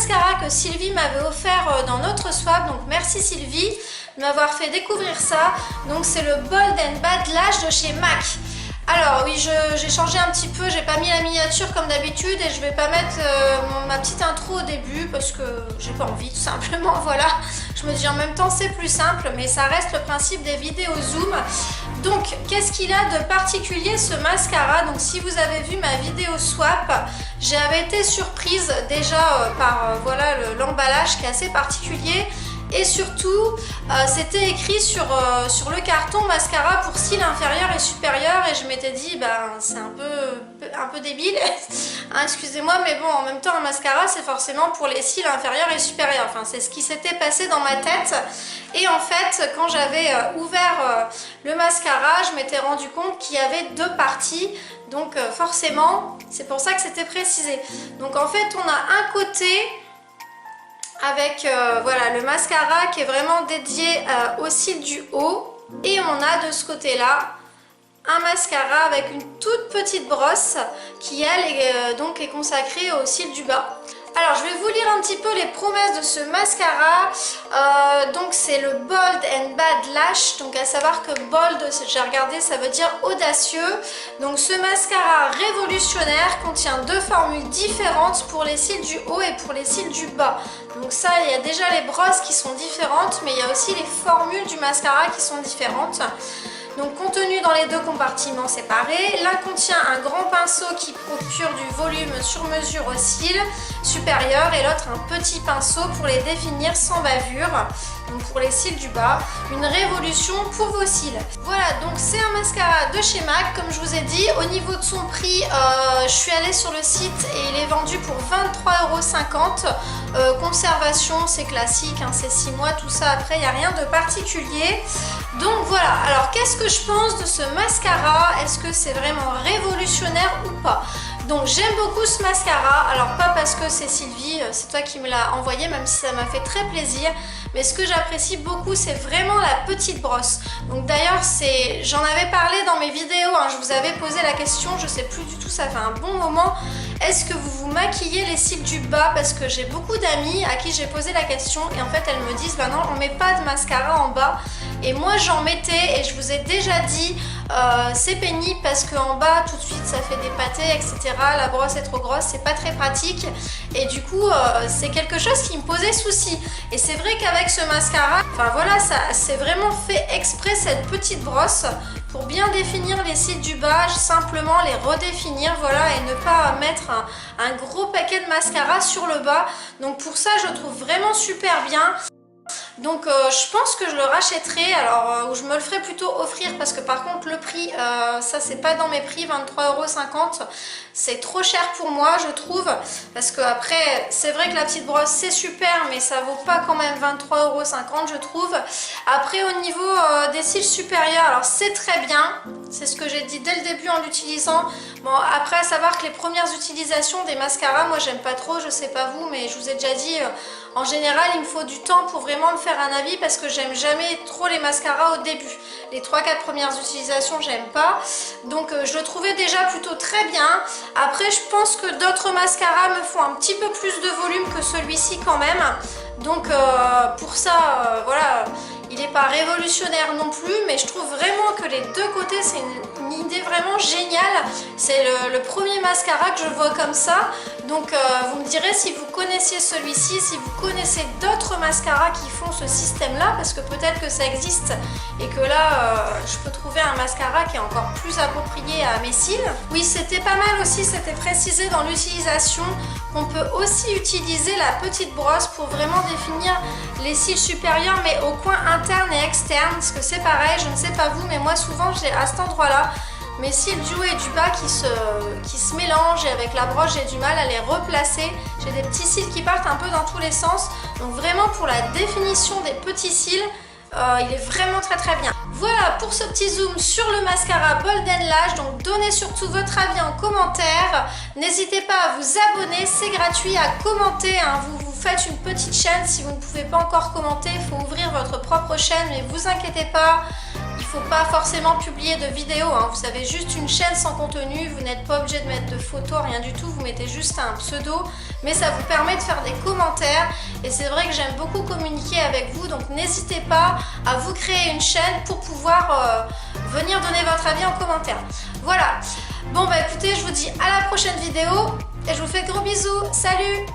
mascara que Sylvie m'avait offert dans notre swap, donc merci Sylvie de m'avoir fait découvrir ça. Donc c'est le Bold and Bad Lash de chez MAC. Alors oui, j'ai changé un petit peu, j'ai pas mis la miniature comme d'habitude et je vais pas mettre ma petite intro au début parce que j'ai pas envie tout simplement, voilà. Je me dis en même temps c'est plus simple, mais ça reste le principe des vidéos zoom. Donc qu'est-ce qu'il a de particulier ce mascara? Donc si vous avez vu ma vidéo swap, j'avais été surprise déjà par voilà l'emballage qui est assez particulier. Et surtout, c'était écrit sur le carton mascara pour cils inférieurs et supérieurs et je m'étais dit, ben c'est un peu débile, hein, excusez-moi, mais bon, en même temps un mascara c'est forcément pour les cils inférieurs et supérieurs, enfin c'est ce qui s'était passé dans ma tête. Et en fait, quand j'avais ouvert le mascara, je m'étais rendu compte qu'il y avait deux parties, donc forcément, c'est pour ça que c'était précisé. Donc en fait, on a un côté avec voilà, le mascara qui est vraiment dédié aux cils du haut et on a de ce côté là un mascara avec une toute petite brosse qui elle donc est consacrée aux cils du bas. Alors je vais vous lire un petit peu les promesses de ce mascara. Donc c'est le Bold and Bad Lash, donc à savoir que bold, j'ai regardé, ça veut dire audacieux. Donc ce mascara révolutionnaire contient deux formules différentes pour les cils du haut et pour les cils du bas. Donc ça, il y a déjà les brosses qui sont différentes, mais il y a aussi les formules du mascara qui sont différentes. Donc contenu dans les deux compartiments séparés, l'un contient un grand pinceau qui procure du volume sur mesure aux cils supérieurs et l'autre un petit pinceau pour les définir sans bavure, donc pour les cils du bas, une révolution pour vos cils. Voilà, donc c'est un mascara de chez MAC, comme je vous ai dit. Au niveau de son prix, je suis allée sur le site et il est vendu pour 23,50 €. Conservation, c'est classique, hein, c'est 6 mois, tout ça après, il n'y a rien de particulier. Donc voilà, alors qu'est-ce que je pense de ce mascara? Est-ce que c'est vraiment révolutionnaire ou pas? Donc j'aime beaucoup ce mascara, alors pas parce que c'est Sylvie, c'est toi qui me l'as envoyé, même si ça m'a fait très plaisir, mais ce que j'apprécie beaucoup c'est vraiment la petite brosse. Donc d'ailleurs j'en avais parlé dans mes vidéos, hein, je vous avais posé la question, je sais plus du tout, ça fait un bon moment, est-ce que vous vous maquillez les cils du bas? Parce que j'ai beaucoup d'amis à qui j'ai posé la question et en fait elles me disent bah non, on met pas de mascara en bas. Et moi j'en mettais et je vous ai déjà dit c'est pénible parce qu'en bas tout de suite ça fait des pâtés, etc. La brosse est trop grosse, c'est pas très pratique et du coup c'est quelque chose qui me posait souci. Et c'est vrai qu'avec ce mascara, enfin voilà, ça c'est vraiment fait exprès cette petite brosse pour bien définir les cils du bas, simplement les redéfinir, voilà, et ne pas mettre un gros paquet de mascara sur le bas. Donc pour ça je trouve vraiment super bien. Donc je pense que je le rachèterai, alors ou je me le ferai plutôt offrir parce que par contre le prix, ça c'est pas dans mes prix, 23,50 €, c'est trop cher pour moi je trouve, parce que après c'est vrai que la petite brosse c'est super mais ça vaut pas quand même 23,50 € je trouve. Après au niveau des cils supérieurs, alors c'est très bien, c'est ce que j'ai dit dès le début en l'utilisant. Bon après à savoir que les premières utilisations des mascaras, moi j'aime pas trop, je sais pas vous, mais je vous ai déjà dit en général il me faut du temps pour vraiment me faire un avis parce que j'aime jamais trop les mascaras au début. Les 3-4 premières utilisations j'aime pas, donc je le trouvais déjà plutôt très bien. Après je pense que d'autres mascaras me font un petit peu plus de volume que celui-ci quand même, donc pour ça voilà, il n'est pas révolutionnaire non plus, mais je trouve vraiment que les deux côtés c'est une idée vraiment géniale. C'est le premier mascara que je vois comme ça, donc vous me direz si vous connaissiez celui-ci, si vous connaissez d'autres mascaras qui font ce système là, parce que peut-être que ça existe et que là je peux trouver un mascara qui est encore plus approprié à mes cils. Oui, c'était pas mal aussi, c'était précisé dans l'utilisation qu'on peut aussi utiliser la petite brosse pour vraiment définir les cils supérieurs, mais au coin interne et externe, parce que c'est pareil, je ne sais pas vous, mais moi souvent j'ai à cet endroit là mes cils du haut et du bas qui se mélangent et avec la broche j'ai du mal à les replacer. J'ai des petits cils qui partent un peu dans tous les sens, donc vraiment pour la définition des petits cils, il est vraiment très bien. Voilà pour ce petit zoom sur le mascara Bold and Lash. Donc donnez surtout votre avis en commentaire. N'hésitez pas à vous abonner, c'est gratuit, à commenter, hein. Vous faites une petite chaîne. Si vous ne pouvez pas encore commenter, il faut ouvrir votre propre chaîne, mais vous inquiétez pas, il faut pas forcément publier de vidéos, hein. Vous avez juste une chaîne sans contenu, vous n'êtes pas obligé de mettre de photos, rien du tout, vous mettez juste un pseudo, mais ça vous permet de faire des commentaires et c'est vrai que j'aime beaucoup communiquer avec vous, donc n'hésitez pas à vous créer une chaîne pour pouvoir venir donner votre avis en commentaire. Voilà, bon bah écoutez, je vous dis à la prochaine vidéo et je vous fais de gros bisous, salut!